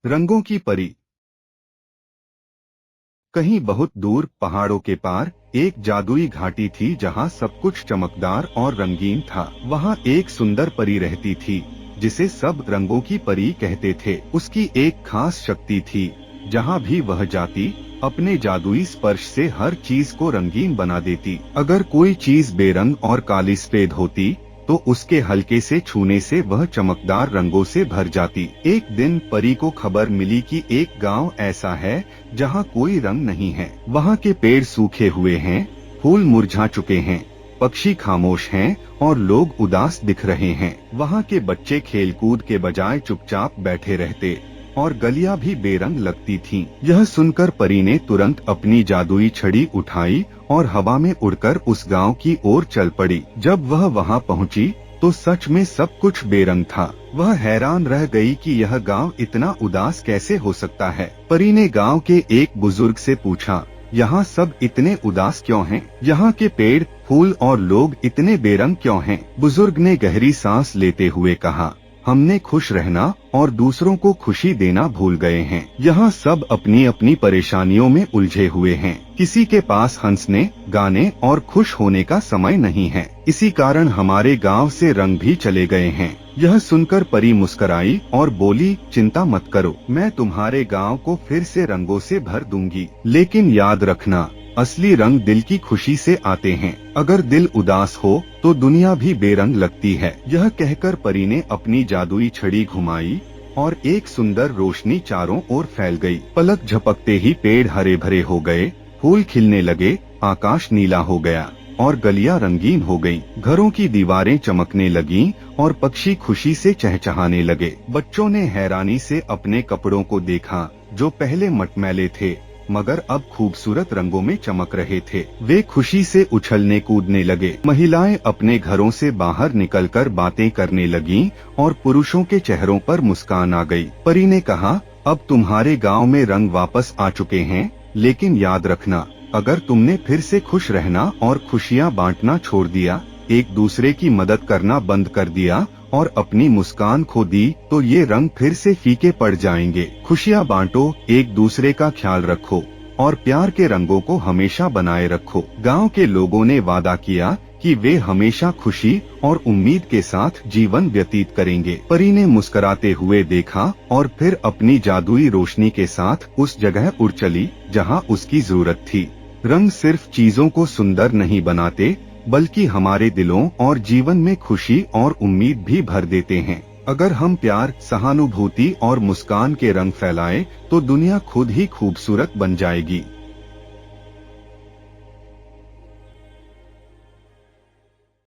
रंगों की परी। कहीं बहुत दूर पहाड़ों के पार एक जादुई घाटी थी जहां सब कुछ चमकदार और रंगीन था। वहां एक सुंदर परी रहती थी जिसे सब रंगों की परी कहते थे। उसकी एक खास शक्ति थी, जहां भी वह जाती अपने जादुई स्पर्श से हर चीज को रंगीन बना देती। अगर कोई चीज बेरंग और काली सफेद होती तो उसके हल्के से छूने से वह चमकदार रंगों से भर जाती। एक दिन परी को खबर मिली कि एक गांव ऐसा है जहां कोई रंग नहीं है। वहां के पेड़ सूखे हुए हैं, फूल मुरझा चुके हैं, पक्षी खामोश हैं और लोग उदास दिख रहे हैं। वहां के बच्चे खेलकूद के बजाय चुपचाप बैठे रहते और गलियां भी बेरंग लगती थीं। यह सुनकर परी ने तुरंत अपनी जादुई छड़ी उठाई और हवा में उड़कर उस गांव की ओर चल पड़ी। जब वह वहां पहुंची तो सच में सब कुछ बेरंग था। वह हैरान रह गई कि यह गांव इतना उदास कैसे हो सकता है। परी ने गांव के एक बुजुर्ग से पूछा, यहाँ सब इतने उदास क्यों हैं? यहाँ के पेड़, फूल और लोग इतने बेरंग क्यों हैं? बुजुर्ग ने गहरी सांस लेते हुए कहा, हमने खुश रहना और दूसरों को खुशी देना भूल गए हैं। यहाँ सब अपनी अपनी परेशानियों में उलझे हुए हैं। किसी के पास हंसने, गाने और खुश होने का समय नहीं है। इसी कारण हमारे गांव से रंग भी चले गए हैं। यह सुनकर परी मुस्कुराई और बोली, चिंता मत करो, मैं तुम्हारे गांव को फिर से रंगों से भर दूंगी। लेकिन याद रखना, असली रंग दिल की खुशी से आते हैं। अगर दिल उदास हो तो दुनिया भी बेरंग लगती है। यह कहकर परी ने अपनी जादुई छड़ी घुमाई और एक सुंदर रोशनी चारों ओर फैल गई। पलक झपकते ही पेड़ हरे भरे हो गए, फूल खिलने लगे, आकाश नीला हो गया और गलियां रंगीन हो गईं। घरों की दीवारें चमकने लगीं और पक्षी खुशी से चहचहाने लगे। बच्चों ने हैरानी से अपने कपड़ों को देखा जो पहले मटमैले थे मगर अब खूबसूरत रंगों में चमक रहे थे। वे खुशी से उछलने कूदने लगे। महिलाएं अपने घरों से बाहर निकलकर बातें करने लगीं और पुरुषों के चेहरों पर मुस्कान आ गई। परी ने कहा, अब तुम्हारे गांव में रंग वापस आ चुके हैं, लेकिन याद रखना, अगर तुमने फिर से खुश रहना और खुशियां बांटना छोड़ दिया, एक दूसरे की मदद करना बंद कर दिया और अपनी मुस्कान खो दी तो ये रंग फिर से फीके पड़ जाएंगे। खुशियां बांटो, एक दूसरे का ख्याल रखो और प्यार के रंगों को हमेशा बनाए रखो। गांव के लोगों ने वादा किया कि वे हमेशा खुशी और उम्मीद के साथ जीवन व्यतीत करेंगे। परी ने मुस्कुराते हुए देखा और फिर अपनी जादुई रोशनी के साथ उस जगह उड़ चली जहां उसकी जरूरत थी। रंग सिर्फ चीजों को सुंदर नहीं बनाते, बल्कि हमारे दिलों और जीवन में खुशी और उम्मीद भी भर देते हैं। अगर हम प्यार, सहानुभूति और मुस्कान के रंग फैलाएं, तो दुनिया खुद ही खूबसूरत बन जाएगी।